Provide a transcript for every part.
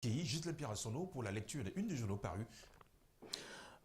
Gisèle Pierre-Assono pour la lecture d'une des journaux parus.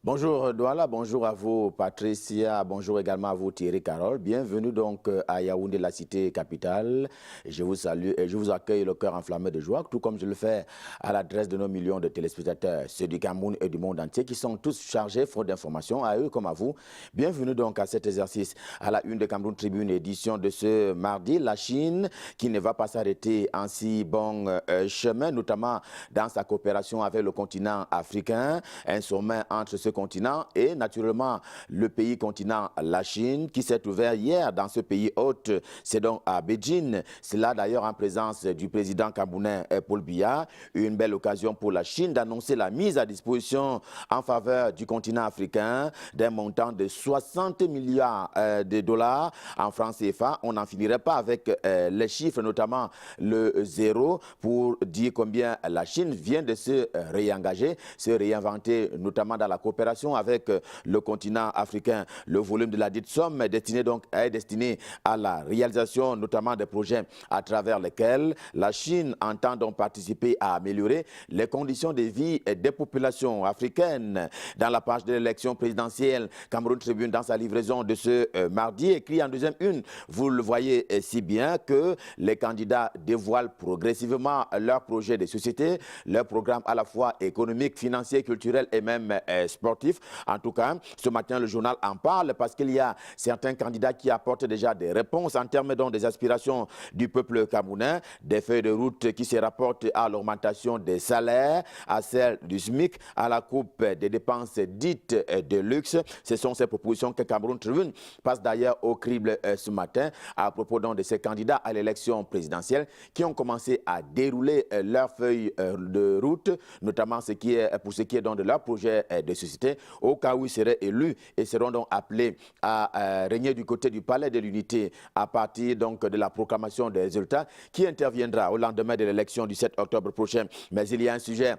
Bonjour Douala, bonjour à vous Patricia, bonjour également à vous Thierry Carole. Bienvenue donc à Yaoundé, la cité capitale. Je vous salue et je vous accueille le cœur enflammé de joie, tout comme je le fais à l'adresse de nos millions de téléspectateurs, ceux du Cameroun et du monde entier, qui sont tous chargés faute d'informations, à eux comme à vous. Bienvenue donc à cet exercice à la une de Cameroun Tribune, édition de ce mardi. La Chine qui ne va pas s'arrêter en si bon chemin, notamment dans sa coopération avec le continent africain, un sommet entre ce continent et naturellement le pays continent, la Chine, qui s'est ouvert hier dans ce pays hôte, c'est donc à Beijing. C'est là d'ailleurs en présence du président camerounais Paul Biya, une belle occasion pour la Chine d'annoncer la mise à disposition en faveur du continent africain d'un montant de 60 milliards de dollars en francs CFA. On n'en finirait pas avec les chiffres, notamment le zéro, pour dire combien la Chine vient de se réengager, se réinventer, notamment dans la coopération avec le continent africain. Le volume de la dite somme est destiné à la réalisation notamment des projets à travers lesquels la Chine entend donc participer à améliorer les conditions de vie des populations africaines. Dans la page de l'élection présidentielle, Cameroun Tribune, dans sa livraison de ce mardi, écrit en deuxième une, vous le voyez si bien que les candidats dévoilent progressivement leurs projets de société, leurs programmes à la fois économiques, financiers, culturels et même sportifs. En tout cas, ce matin, le journal en parle parce qu'il y a certains candidats qui apportent déjà des réponses en termes donc des aspirations du peuple camerounais, des feuilles de route qui se rapportent à l'augmentation des salaires, à celle du SMIC, à la coupe des dépenses dites de luxe. Ce sont ces propositions que Cameroun Tribune passe d'ailleurs au crible ce matin à propos donc de ces candidats à l'élection présidentielle qui ont commencé à dérouler leurs feuilles de route, notamment pour ce qui est donc de leur projet de société, au cas où ils seraient élus et seront donc appelés à régner du côté du palais de l'unité à partir donc de la proclamation des résultats qui interviendra au lendemain de l'élection du 7 octobre prochain. Mais il y a un sujet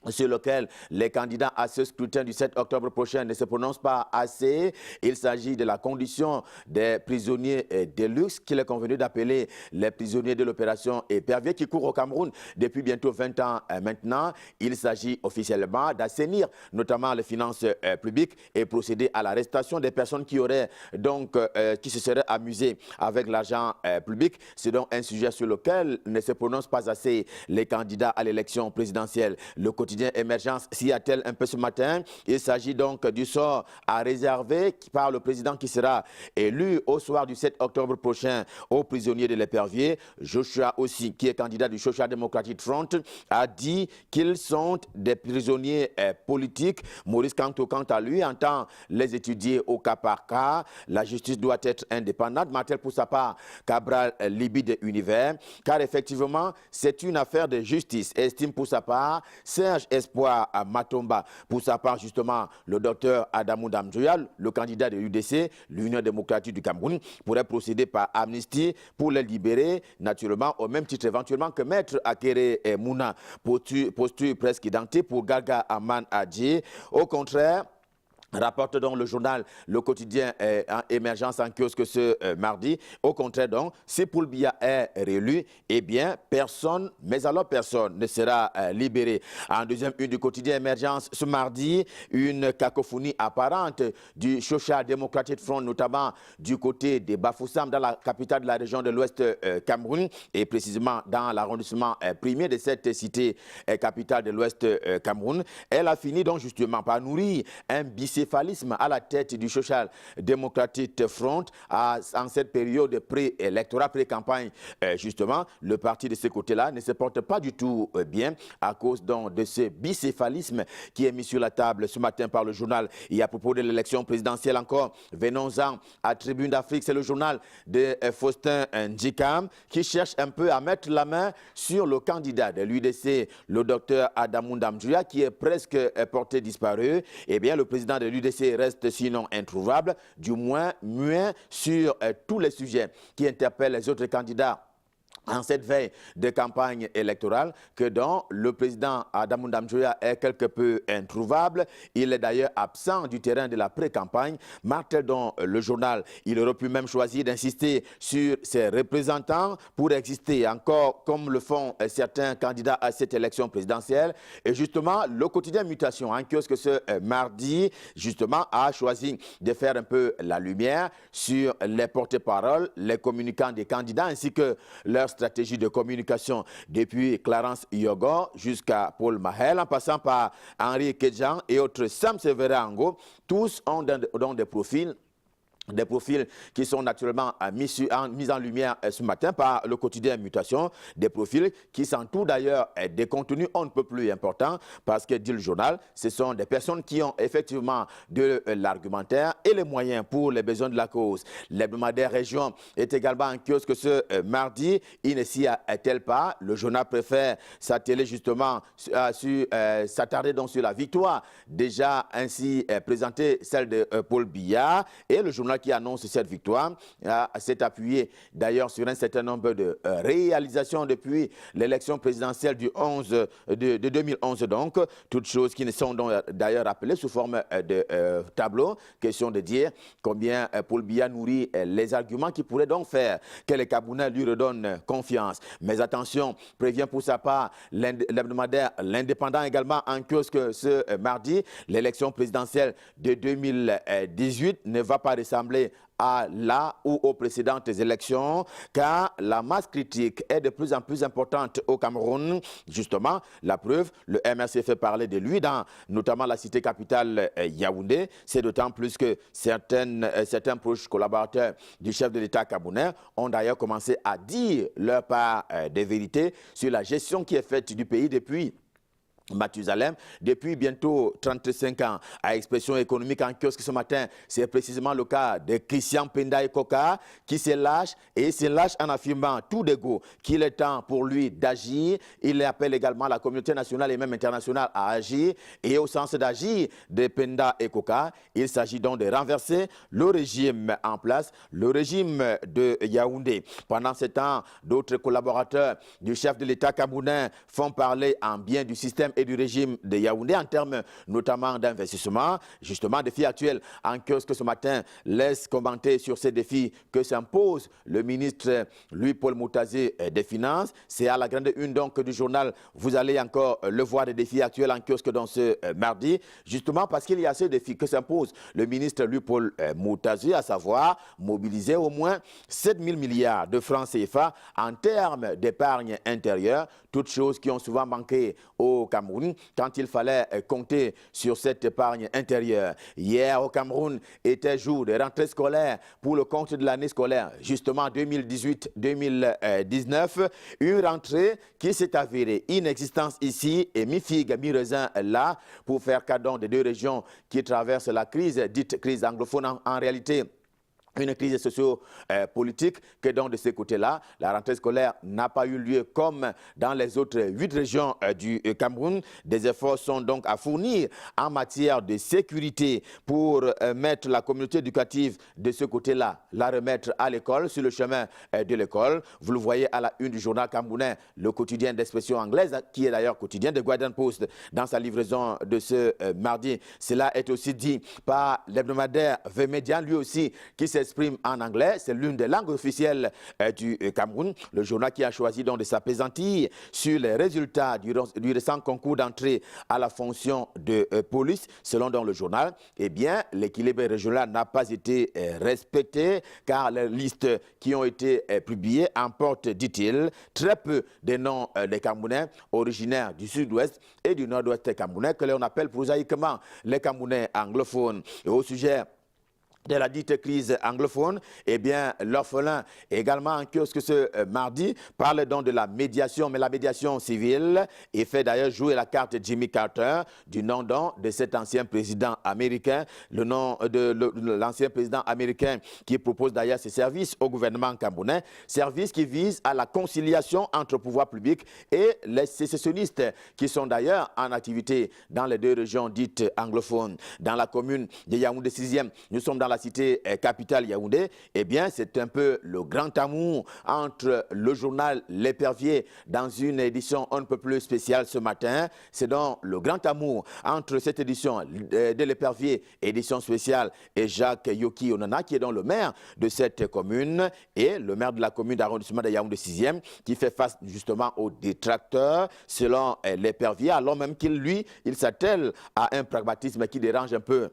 sur lequel les candidats à ce scrutin du 7 octobre prochain ne se prononcent pas assez. Il s'agit de la condition des prisonniers de luxe qu'il est convenu d'appeler les prisonniers de l'opération Épervier qui court au Cameroun depuis bientôt 20 ans maintenant. Il s'agit officiellement d'assainir notamment les finances publiques et procéder à l'arrestation des personnes qui auraient donc qui se seraient amusées avec l'argent public. C'est donc un sujet sur lequel ne se prononcent pas assez les candidats à l'élection présidentielle. Le quotidien Émergence s'y attelle un peu ce matin. Il s'agit donc du sort à réserver par le président qui sera élu au soir du 7 octobre prochain aux prisonniers de l'Épervier. Joshua aussi, qui est candidat du Social Democratic Front, a dit qu'ils sont des prisonniers politiques. Maurice Kanto, quant à lui, entend les étudier au cas par cas. La justice doit être indépendante. Martel, pour sa part, Cabral Libi de Univers, car effectivement, c'est une affaire de justice, estime pour sa part Serge Espoir à Matomba. Pour sa part, justement, le docteur Adamou Damdjouyal, le candidat de l'UDC, l'Union démocratique du Cameroun, pourrait procéder par amnistie pour les libérer, naturellement, au même titre éventuellement que Maître Akere Mouna, posture presque identique pour Gaga Aman Adji. Au contraire, rapporte donc le journal Le Quotidien Émergence en kiosque ce mardi. Au contraire donc, si Paul Biya est réélu, eh bien personne, mais alors personne ne sera libéré. En deuxième une du Quotidien Émergence ce mardi, une cacophonie apparente du Social Democratic Front, notamment du côté des Bafoussam, dans la capitale de la région de l'Ouest Cameroun, et précisément dans l'arrondissement premier de cette cité capitale de l'Ouest Cameroun. Elle a fini donc justement par nourrir un bicéphalisme à la tête du Social Democratic Front en cette période pré-électorale, pré-campagne. Justement, le parti de ce côté-là ne se porte pas du tout bien à cause donc de ce bicéphalisme qui est mis sur la table ce matin par le journal. Et à propos de l'élection présidentielle encore, venons-en à Tribune d'Afrique, c'est le journal de Faustin Ndjikam qui cherche un peu à mettre la main sur le candidat de l'UDC, le docteur Adamou Damdjouyal, qui est presque porté disparu. Eh bien, le président de l'UDC reste sinon introuvable, du moins muet sur tous les sujets qui interpellent les autres candidats en cette veille de campagne électorale que dont le président Adamou Ndamjoya est quelque peu introuvable. Il est d'ailleurs absent du terrain de la pré-campagne. Martel dans le journal, il aurait pu même choisir d'insister sur ses représentants pour exister encore comme le font certains candidats à cette élection présidentielle. Et justement, le quotidien Mutation, en kiosque ce mardi, justement, a choisi de faire un peu la lumière sur les porte-paroles, les communicants des candidats ainsi que leur stratégie de communication depuis Clarence Yogo jusqu'à Paul Mahel, en passant par Henri Kedjan et autres Sam Severango. Tous ont des profils qui sont naturellement mis en lumière ce matin par le quotidien Mutation, des profils qui s'entourent d'ailleurs des contenus on ne peut plus importants parce que, dit le journal, ce sont des personnes qui ont effectivement de l'argumentaire et les moyens pour les besoins de la cause. L'hebdomadaire Région est également en kiosque ce mardi. Il ne s'y attelle pas. Le journal préfère s'atteler justement s'attarder donc sur la victoire déjà ainsi présentée, celle de Paul Biya, et le journal qui annonce cette victoire s'est appuyé d'ailleurs sur un certain nombre de réalisations depuis l'élection présidentielle de 2011 donc, toutes choses qui ne sont d'ailleurs appelées sous forme de tableau, question de dire combien Paul Biya nourrit les arguments qui pourraient donc faire que les Camerounais lui redonnent confiance. Mais attention, prévient pour sa part l'hebdomadaire L'Indépendant également en kiosque ce mardi, l'élection présidentielle de 2018 ne va pas ressembler à la ou aux précédentes élections, car la masse critique est de plus en plus importante au Cameroun. Justement, la preuve, le MRC fait parler de lui dans notamment la cité capitale Yaoundé. C'est d'autant plus que certains proches collaborateurs du chef de l'État camerounais ont d'ailleurs commencé à dire leur part de vérité sur la gestion qui est faite du pays depuis Mathusalem, depuis bientôt 35 ans, à expression économique en kiosque ce matin, c'est précisément le cas de Christian Penda Ekoka qui se lâche en affirmant tout d'égo qu'il est temps pour lui d'agir. Il appelle également la communauté nationale et même internationale à agir, et au sens d'agir de Penda Ekoka, il s'agit donc de renverser le régime en place, le régime de Yaoundé. Pendant ce temps, d'autres collaborateurs du chef de l'État camerounais font parler en bien du système et du régime de Yaoundé en termes notamment d'investissement. Justement, défi actuel en kiosque ce matin laisse commenter sur ces défis que s'impose le ministre Louis-Paul Moutazé des Finances. C'est à la grande une donc du journal. Vous allez encore le voir, des défis actuels en kiosque dans ce mardi. Justement parce qu'il y a ces défis que s'impose le ministre Louis-Paul Moutazé, à savoir mobiliser au moins 7 000 milliards de francs CFA en termes d'épargne intérieure, toutes choses qui ont souvent manqué au Cameroun quand il fallait compter sur cette épargne intérieure. Hier au Cameroun était jour de rentrée scolaire pour le compte de l'année scolaire, justement 2018-2019, une rentrée qui s'est avérée inexistante ici et mi-figue, mi-raisin là, pour faire cadeau des deux régions qui traversent la crise, dite crise anglophone en réalité. Une crise socio-politique que donc de ce côté-là, la rentrée scolaire n'a pas eu lieu comme dans les autres 8 régions du Cameroun. Des efforts sont donc à fournir en matière de sécurité pour mettre la communauté éducative de ce côté-là, la remettre à l'école, sur le chemin de l'école. Vous le voyez à la une du journal camerounais, le quotidien d'expression anglaise, qui est d'ailleurs quotidien de Guardian Post dans sa livraison de ce mardi. Cela est aussi dit par l'hebdomadaire V-Médian, lui aussi, qui s'exprime en anglais. C'est l'une des langues officielles du Cameroun. Le journal qui a choisi donc de s'appesantir sur les résultats du récent concours d'entrée à la fonction de police. Selon donc le journal, eh bien, l'équilibre régional n'a pas été respecté car les listes qui ont été publiées emportent, dit-il, très peu de noms des Camerounais originaires du sud-ouest et du nord-ouest camerounais que l'on appelle prosaïquement les Camerounais anglophones. Et au sujet de la dite crise anglophone, eh bien, l'orphelin, également en kiosque ce mardi, parle donc de la médiation, mais la médiation civile, et fait d'ailleurs jouer la carte Jimmy Carter, du nom donc de cet ancien président américain, le nom de l'ancien président américain qui propose d'ailleurs ses services au gouvernement camerounais, services qui visent à la conciliation entre le pouvoir public et les sécessionnistes, qui sont d'ailleurs en activité dans les deux régions dites anglophones. Dans la commune de Yaoundé 6e, nous sommes dans la cité capitale Yaoundé, eh bien, c'est un peu le grand amour entre le journal L'Épervier dans une édition un peu plus spéciale ce matin. C'est donc le grand amour entre cette édition de L'Épervier, édition spéciale, et Jacques Yoki Onana, qui est donc le maire de cette commune et le maire de la commune d'arrondissement de Yaoundé 6e, qui fait face justement aux détracteurs, selon L'Épervier, alors même qu'il, lui, il s'attelle à un pragmatisme qui dérange un peu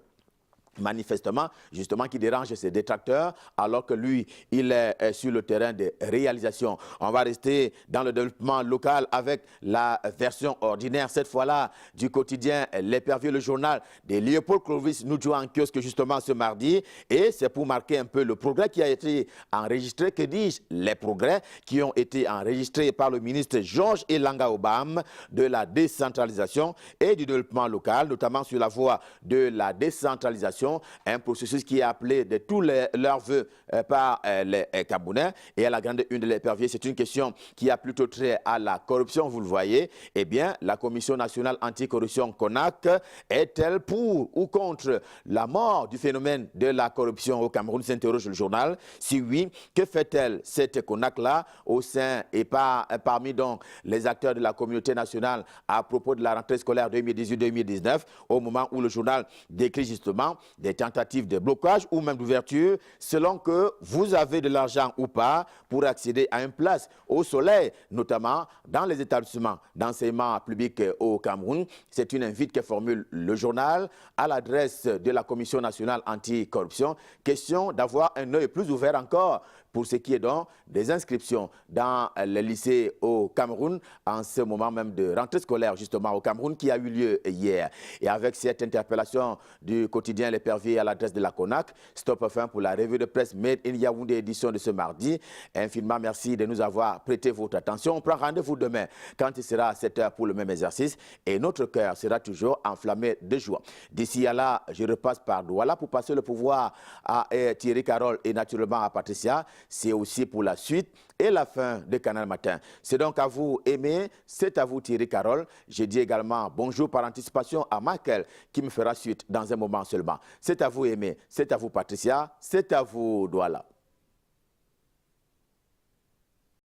manifestement, justement, qui dérange ses détracteurs, alors que lui, il est sur le terrain de réalisation. On va rester dans le développement local avec la version ordinaire, cette fois-là, du quotidien L'Épervier, le journal de Léopold Clovis, nous jouons en kiosque justement ce mardi, et c'est pour marquer un peu le progrès qui a été enregistré, que dis-je, les progrès qui ont été enregistrés par le ministre Georges Elanga Obam de la décentralisation et du développement local, notamment sur la voie de la décentralisation, un processus qui est appelé de tous leurs voeux par les Camerounais. Et à la grande une de L'Épervier, c'est une question qui a plutôt trait à la corruption, vous le voyez. Eh bien, la Commission nationale anticorruption CONAC est-elle pour ou contre la mort du phénomène de la corruption au Cameroun, s'interroge le journal. Si oui, que fait-elle cette CONAC-là au sein et parmi donc les acteurs de la communauté nationale à propos de la rentrée scolaire 2018-2019, au moment où le journal décrit justement des tentatives de blocage ou même d'ouverture, selon que vous avez de l'argent ou pas pour accéder à une place au soleil, notamment dans les établissements d'enseignement public au Cameroun. C'est une invite que formule le journal à l'adresse de la Commission nationale anticorruption. Question d'avoir un œil plus ouvert encore pour ce qui est donc des inscriptions dans les lycées au Cameroun, en ce moment même de rentrée scolaire justement au Cameroun qui a eu lieu hier. Et avec cette interpellation du quotidien L'Épervier à l'adresse de la CONAC, stop fin pour la revue de presse Made in Yaoundé édition de ce mardi. Infiniment merci de nous avoir prêté votre attention. On prend rendez-vous demain quand il sera à 7 h pour le même exercice et notre cœur sera toujours enflammé de joie. D'ici à là, je repasse par Douala pour passer le pouvoir à Thierry Carole et naturellement à Patricia. C'est aussi pour la suite et la fin de Canal Matin. C'est donc à vous, Aimé, c'est à vous, Thierry Carole. Je dis également bonjour par anticipation à Michael, qui me fera suite dans un moment seulement. C'est à vous, Aimé, c'est à vous, Patricia, c'est à vous, Douala.